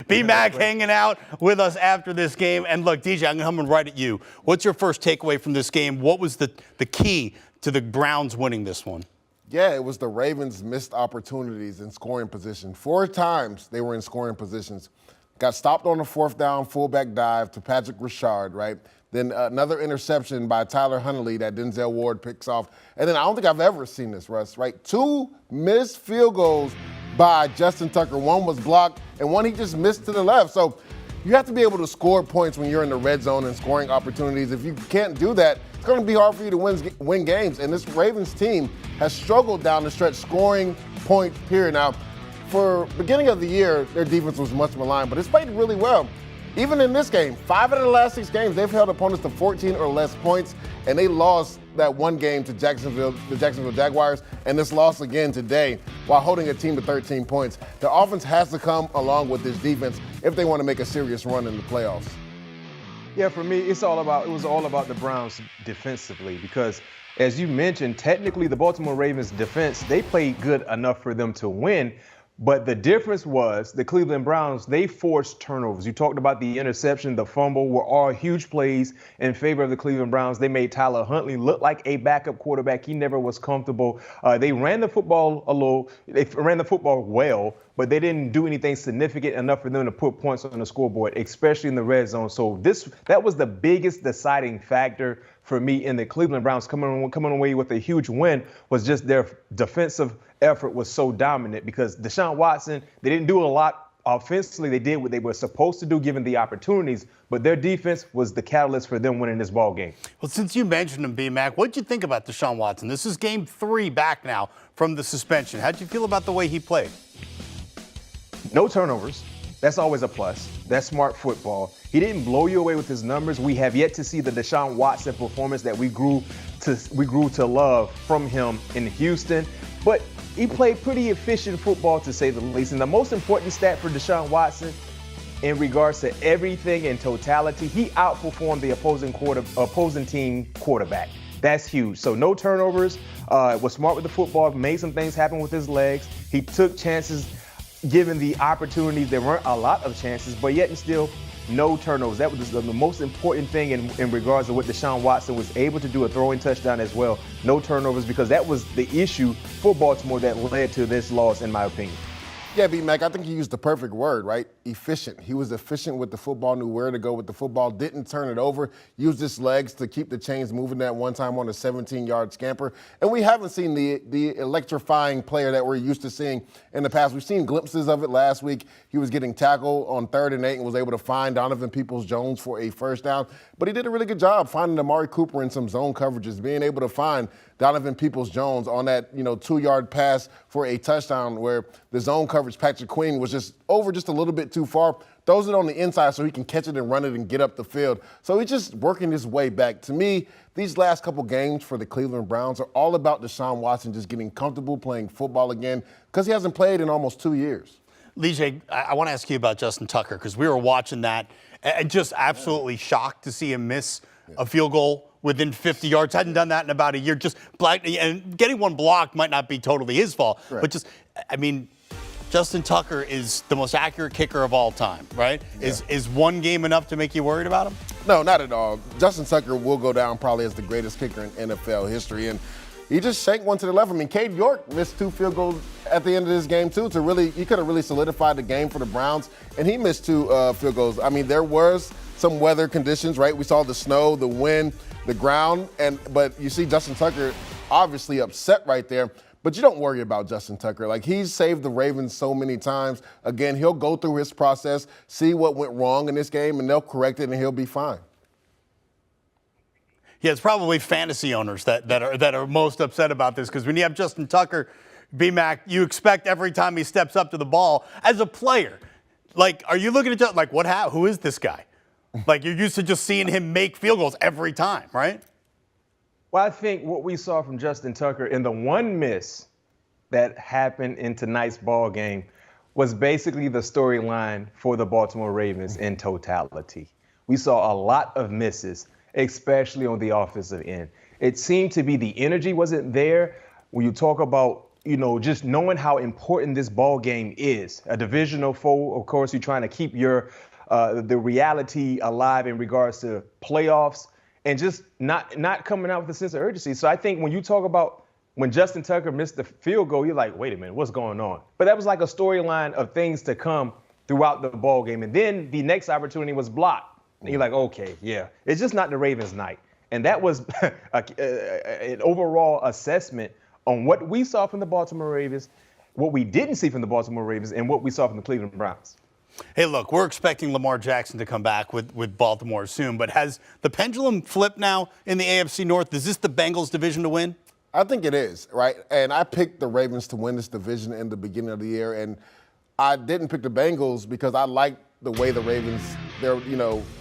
B-Mac hanging out with us after this game. And look, DJ, I'm coming right at you. What's your first takeaway from this game? What was the key to the Browns winning this one? Yeah, it was the Ravens' missed opportunities in scoring position. 4 times they were in scoring positions. Got stopped on the 4th down fullback dive to Patrick Ricard, right? Then another interception by Tyler Huntley that Denzel Ward picks off. And then I don't think I've ever seen this, Russ, right? 2 missed field goals by Justin Tucker. One was blocked and one he just missed to the left. So you have to be able to score points when you're in the red zone and scoring opportunities. If you can't do that, it's going to be hard for you to win games. And this Ravens team has struggled down the stretch scoring points, period. Now, for beginning of the year, their defense was much maligned, but it's played really well. Even in this game, 5 out of the last 6 games, they've held opponents to 14 or less points, and they lost that one game to the Jacksonville Jaguars, and this loss again today while holding a team to 13 points. The offense has to come along with this defense if they want to make a serious run in the playoffs. Yeah, for me, it was all about the Browns defensively because, as you mentioned, technically the Baltimore Ravens defense, they played good enough for them to win. But the difference was the Cleveland Browns, they forced turnovers. You talked about the interception, the fumble were all huge plays in favor of the Cleveland Browns. They made Tyler Huntley look like a backup quarterback. He never was comfortable. They ran the football well, but they didn't do anything significant enough for them to put points on the scoreboard, especially in the red zone. So that was the biggest deciding factor for me in the Cleveland Browns coming away with a huge win was just their defensive effort was so dominant because Deshaun Watson, they didn't do a lot offensively. They did what they were supposed to do given the opportunities, but their defense was the catalyst for them winning this ball game. Well, since you mentioned him, B-Mac, what'd you think about Deshaun Watson? This is game 3 back now from the suspension. How'd you feel about the way he played? No turnovers. That's always a plus. That's smart football. He didn't blow you away with his numbers. We have yet to see the Deshaun Watson performance that we grew to love from him in Houston. But he played pretty efficient football, to say the least. And the most important stat for Deshaun Watson in regards to everything in totality, he outperformed the opposing team quarterback. That's huge. So no turnovers, was smart with the football, made some things happen with his legs. He took chances given the opportunities. There weren't a lot of chances, but yet and still no turnovers. That was the most important thing in regards to what Deshaun Watson was able to do, a throwing touchdown as well. No turnovers, because that was the issue for Baltimore that led to this loss, in my opinion. Yeah, B-Mac, I think he used the perfect word, right? Efficient. He was efficient with the football, knew where to go with the football, didn't turn it over, used his legs to keep the chains moving that one time on a 17-yard scamper. And we haven't seen the electrifying player that we're used to seeing in the past. We've seen glimpses of it last week. He was getting tackled on 3rd and 8 and was able to find Donovan Peoples-Jones for a first down. But he did a really good job finding Amari Cooper in some zone coverages, being able to find Donovan Peoples-Jones on that 2-yard pass for a touchdown where the zone coverage, Patrick Queen, was just over just a little bit too far. Throws it on the inside so he can catch it and run it and get up the field. So he's just working his way back. To me, these last couple games for the Cleveland Browns are all about Deshaun Watson just getting comfortable playing football again because he hasn't played in almost 2 years. Lige, I want to ask you about Justin Tucker because we were watching that and just absolutely shocked to see him miss a field goal within 50 yards. Hadn't done that in about a year. Just black, and getting one blocked might not be totally his fault, right. But Justin Tucker is the most accurate kicker of all time, right? Yeah. Is one game enough to make you worried about him? No, not at all. Justin Tucker will go down probably as the greatest kicker in NFL history, and he just shanked one to the left. Cade York missed 2 field goals at the end of this game, too. He could have really solidified the game for the Browns, and he missed 2 field goals. There was some weather conditions, right? We saw the snow, the wind, the ground, but you see Justin Tucker obviously upset right there. But you don't worry about Justin Tucker. He's saved the Ravens so many times. Again, he'll go through his process, see what went wrong in this game, and they'll correct it, and he'll be fine. Yeah, it's probably fantasy owners that are most upset about this because when you have Justin Tucker, B-Mac, you expect every time he steps up to the ball as a player. Are you looking at who is this guy? You're used to just seeing him make field goals every time, right? Well, I think what we saw from Justin Tucker in the one miss that happened in tonight's ball game was basically the storyline for the Baltimore Ravens in totality. We saw a lot of misses, especially on the offensive end. It seemed to be the energy wasn't there. When you talk about, just knowing how important this ball game is. A divisional foe, of course, you're trying to keep your the reality alive in regards to playoffs, and just not coming out with a sense of urgency. So I think when you talk about when Justin Tucker missed the field goal, you're like, wait a minute, what's going on? But that was like a storyline of things to come throughout the ball game. And then the next opportunity was blocked. And you're like, okay, yeah, it's just not the Ravens' night. And that was an overall assessment on what we saw from the Baltimore Ravens, what we didn't see from the Baltimore Ravens, and what we saw from the Cleveland Browns. Hey, look, we're expecting Lamar Jackson to come back with Baltimore soon, but has the pendulum flipped now in the AFC North? Is this the Bengals division to win? I think it is, right? And I picked the Ravens to win this division in the beginning of the year, and I didn't pick the Bengals because I like the way the Ravens,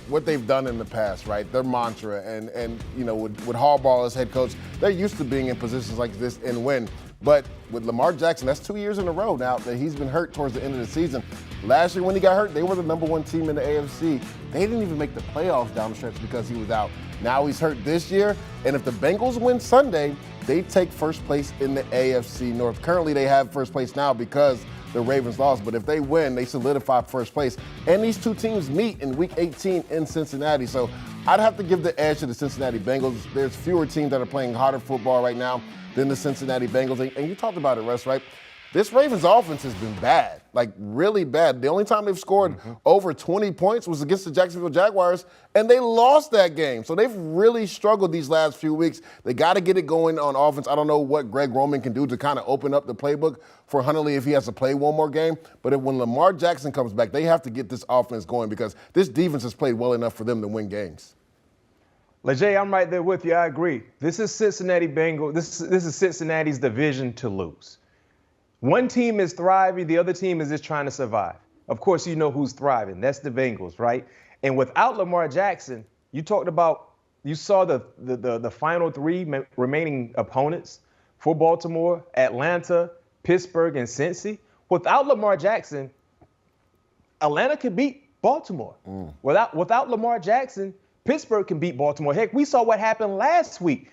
what they've done in the past, right? Their mantra, and with Harbaugh as head coach, they're used to being in positions like this and win. But with Lamar Jackson, that's 2 years in a row now that he's been hurt towards the end of the season. Last year when he got hurt, they were the #1 team in the AFC. They didn't even make the playoffs down the stretch because he was out. Now he's hurt this year, and if the Bengals win Sunday, they take first place in the AFC North. Currently, they have first place now because the Ravens lost, but if they win, they solidify first place. And these two teams meet in Week 18 in Cincinnati, so I'd have to give the edge to the Cincinnati Bengals. There's fewer teams that are playing harder football right now than the Cincinnati Bengals. And you talked about it, Russ, right? This Ravens offense has been bad, like really bad. The only time they've scored over 20 points was against the Jacksonville Jaguars, and they lost that game. So they've really struggled these last few weeks. They got to get it going on offense. I don't know what Greg Roman can do to kind of open up the playbook for Huntley if he has to play one more game. But when Lamar Jackson comes back, they have to get this offense going because this defense has played well enough for them to win games. LeJay, I'm right there with you. I agree. This is Cincinnati Bengals. This is Cincinnati's division to lose. One team is thriving, the other team is just trying to survive. Of course, you know who's thriving. That's the Bengals, right? And without Lamar Jackson, you saw the final three remaining opponents for Baltimore, Atlanta, Pittsburgh, and Cincy. Without Lamar Jackson, Atlanta could beat Baltimore. Without Lamar Jackson, Pittsburgh can beat Baltimore. Heck, we saw what happened last week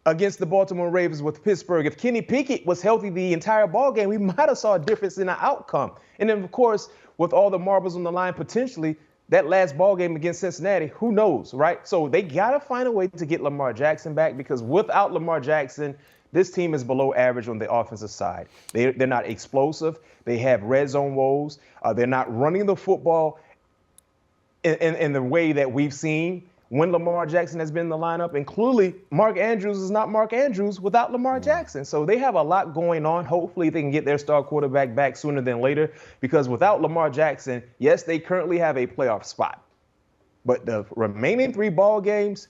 against the Baltimore Ravens with Pittsburgh. If Kenny Pickett was healthy the entire ballgame, we might have saw a difference in the outcome. And then, of course, with all the marbles on the line, potentially, that last ballgame against Cincinnati, who knows, right? So they got to find a way to get Lamar Jackson back because without Lamar Jackson, this team is below average on the offensive side. They're not explosive. They have red zone woes. They're not running the football in the way that we've seen when Lamar Jackson has been in the lineup. And clearly, Mark Andrews is not Mark Andrews without Lamar Jackson. So they have a lot going on. Hopefully, they can get their star quarterback back sooner than later because without Lamar Jackson, yes, they currently have a playoff spot. But the remaining 3 ball games,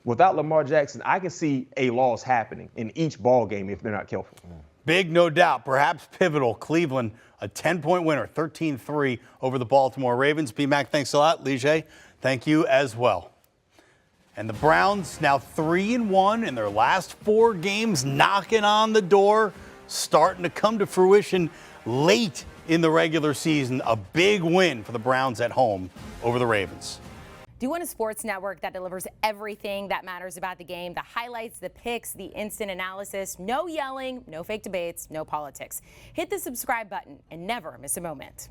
without Lamar Jackson, I can see a loss happening in each ball game if they're not careful. Big, no doubt, perhaps pivotal. Cleveland, a 10-point winner, 13-3 over the Baltimore Ravens. B-Mac, thanks a lot. Lige, thank you as well. And the Browns now 3-1 in their last 4 games, knocking on the door, starting to come to fruition late in the regular season. A big win for the Browns at home over the Ravens. Do you want a sports network that delivers everything that matters about the game? The highlights, the picks, the instant analysis, no yelling, no fake debates, no politics. Hit the subscribe button and never miss a moment.